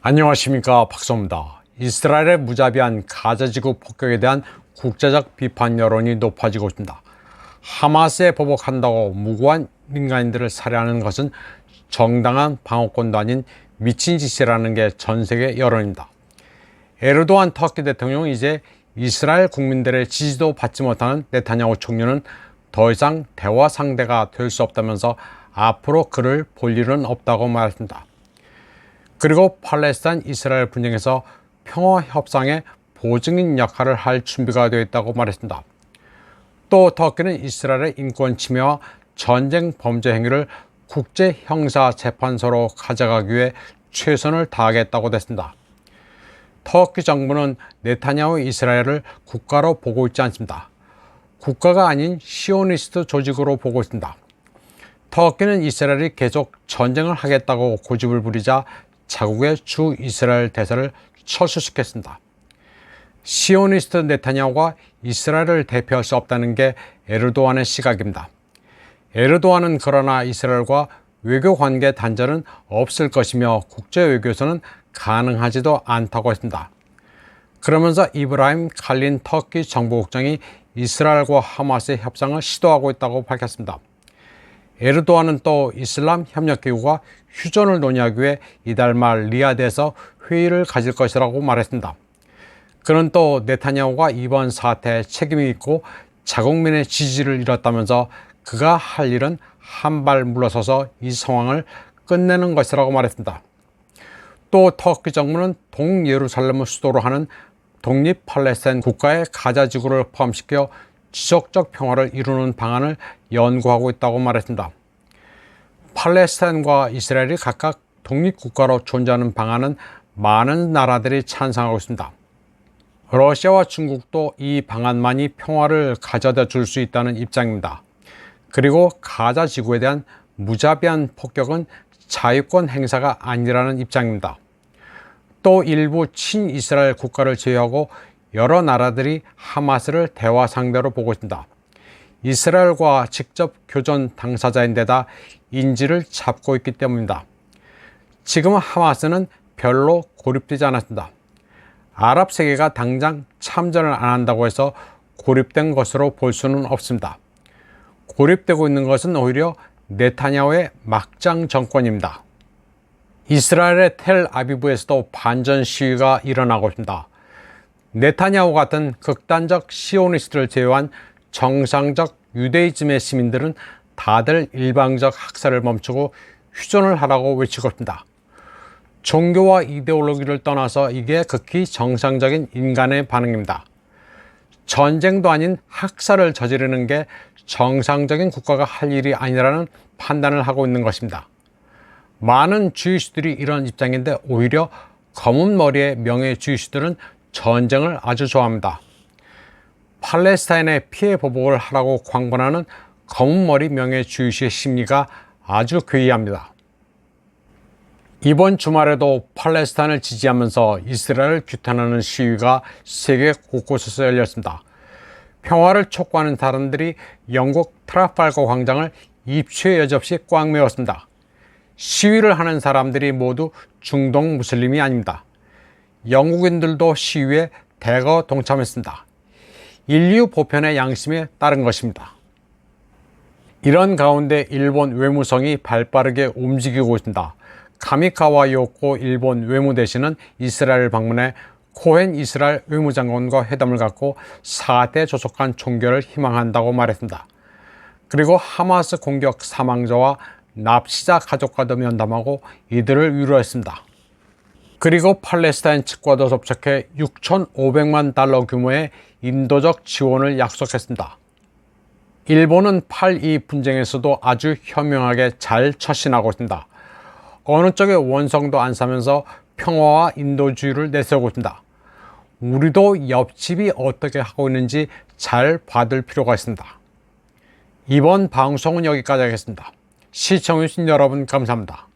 안녕하십니까, 박성입니다. 이스라엘의 무자비한 가자지구 폭격에 대한 국제적 비판 여론이 높아지고 있습니다. 하마스에 보복한다고 무고한 민간인들을 살해하는 것은 정당한 방어권도 아닌 미친 짓이라는 게 전 세계 여론입니다. 에르도안 터키 대통령은 이제 이스라엘 국민들의 지지도 받지 못하는 네타냐후 총리는 더 이상 대화 상대가 될 수 없다면서 앞으로 그를 볼 일은 없다고 말했습니다. 그리고 팔레스타인 이스라엘 분쟁에서 평화 협상의 보증인 역할을 할 준비가 되어 있다고 말했습니다. 또 터키는 이스라엘의 인권 침해와 전쟁 범죄 행위를 국제형사재판소로 가져가기 위해 최선을 다하겠다고 했습니다. 터키 정부는 네타냐후 이스라엘을 국가로 보고 있지 않습니다. 국가가 아닌 시오니스트 조직으로 보고 있습니다. 터키는 이스라엘이 계속 전쟁을 하겠다고 고집을 부리자 자국의 주 이스라엘 대사를 철수시켰습니다. 시오니스트 네타냐후가 이스라엘을 대표할 수 없다는 게 에르도안의 시각입니다. 에르도안은 그러나 이스라엘과 외교관계 단절은 없을 것이며 국제외교에서는 가능하지도 않다고 했습니다. 그러면서 이브라임 칼린 터키 정보국장이 이스라엘과 하마스의 협상을 시도하고 있다고 밝혔습니다. 에르도안은 또 이슬람 협력기구가 휴전을 논의하기 위해 이달 말 리야드에서 회의를 가질 것이라고 말했습니다. 그는 또 네타냐후가 이번 사태에 책임이 있고 자국민의 지지를 잃었다면서 그가 할 일은 한 발 물러서서 이 상황을 끝내는 것이라고 말했습니다. 또 터키 정부는 동예루살렘을 수도로 하는 독립 팔레스타인 국가의 가자지구를 포함시켜 지속적 평화를 이루는 방안을 연구하고 있다고 말했습니다. 팔레스타인과 이스라엘이 각각 독립국가로 존재하는 방안은 많은 나라들이 찬성하고 있습니다. 러시아와 중국도 이 방안만이 평화를 가져다 줄 수 있다는 입장입니다. 그리고 가자 지구에 대한 무자비한 폭격은 자유권 행사가 아니라는 입장입니다. 또 일부 친이스라엘 국가를 제외하고 여러 나라들이 하마스를 대화 상대로 보고 있습니다. 이스라엘과 직접 교전 당사자인데다 인지를 잡고 있기 때문입니다. 지금 하마스는 별로 고립되지 않았습니다. 아랍 세계가 당장 참전을 안 한다고 해서 고립된 것으로 볼 수는 없습니다. 고립되고 있는 것은 오히려 네타냐후의 막장 정권입니다. 이스라엘의 텔아비브에서도 반전 시위가 일어나고 있습니다. 네타냐후 같은 극단적 시오니스트를 제외한 정상적 유대이즘의 시민들은 다들 일방적 학살을 멈추고 휴전을 하라고 외치고 있습니다. 종교와 이데올로기를 떠나서 이게 극히 정상적인 인간의 반응입니다. 전쟁도 아닌 학살을 저지르는 게 정상적인 국가가 할 일이 아니라는 판단을 하고 있는 것입니다. 많은 주이시들이 이런 입장인데 오히려 검은 머리의 명예주이시들은 전쟁을 아주 좋아합니다. 팔레스타인의 피해 보복을 하라고 광분하는 검은머리 명예주의시의 심리가 아주 괴이합니다. 이번 주말에도 팔레스타인을 지지하면서 이스라엘을 규탄하는 시위가 세계 곳곳에서 열렸습니다. 평화를 촉구하는 사람들이 영국 트라팔거 광장을 입추의 여지없이 꽉 메웠습니다. 시위를 하는 사람들이 모두 중동 무슬림이 아닙니다. 영국인들도 시위에 대거 동참했습니다. 인류 보편의 양심에 따른 것입니다. 이런 가운데 일본 외무성이 발빠르게 움직이고 있습니다. 가미카와 요코 일본 외무대신은 이스라엘 방문해 코헨 이스라엘 외무장관과 회담을 갖고 4대 조속한 종결을 희망한다고 말했습니다. 그리고 하마스 공격 사망자와 납치자 가족과도 면담하고 이들을 위로했습니다. 그리고 팔레스타인 측과도 접촉해 6,500만 달러 규모의 인도적 지원을 약속했습니다. 일본은 8.2 분쟁에서도 아주 현명하게 잘 처신하고 있습니다. 어느 쪽의 원성도 안 사면서 평화와 인도주의를 내세우고 있습니다. 우리도 옆집이 어떻게 하고 있는지 잘 봐둘 필요가 있습니다. 이번 방송은 여기까지 하겠습니다. 시청해주신 여러분 감사합니다.